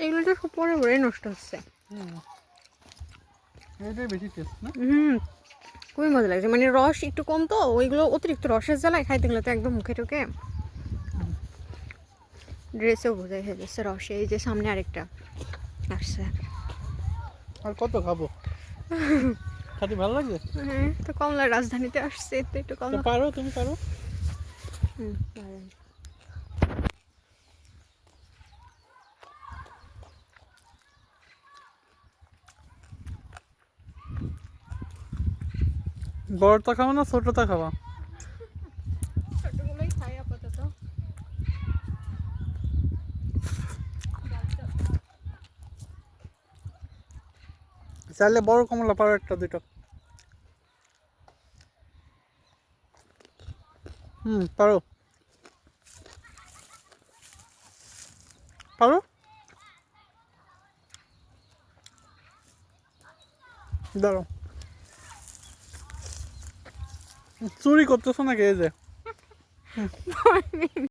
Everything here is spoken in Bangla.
এগুলো তো সব পরে পরে নষ্ট হচ্ছে। এটাই বেশি টেস্ট না? খুবই মজা লাগছে, মানে রস একটু কম তো, ওইগুলো অতিরিক্ত রসের জ্বালায় খাইতে গেলে তো একদম মুখে ঢুকে। ড্রেসেও বোঝাই হয়ে যাচ্ছে রসে। এই যে সামনে আরেকটা আসছে। আর কত খাবো? খাতে ভালো লাগছে। হ্যাঁ, তো কমলার রাজধানীতে আসছে, তো একটু তো কমলা। পারো, তুমি পারো। পারেন। বড়টা খাবো না ছোটটা খাবা? ছোটগুলোই খাই আপাতত। চাইলে বড় কমলা পারো, একটা দুটো। পারো পারো। দাঁড়াও, চুরি করতেছো নাকি? এই যে